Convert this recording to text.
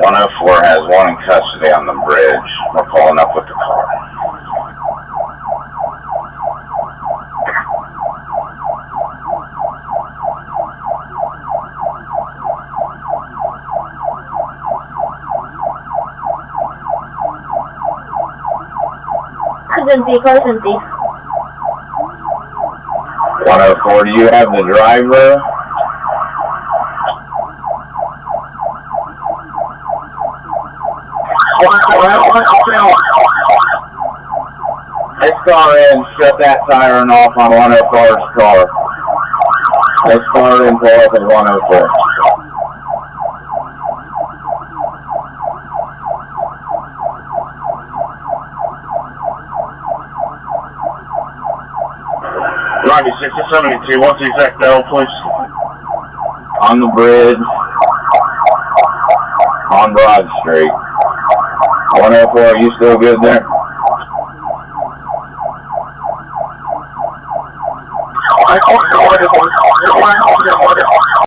.104 has one in custody on the bridge. We're pulling up with the car. Caution, 104, do you have the driver? This car in, shut that siren off on 104's car. This car in, pull up at 104. Rocky 672, what's the exact barrel, please? On the bridge, on Broad Street. 104, are you still good there?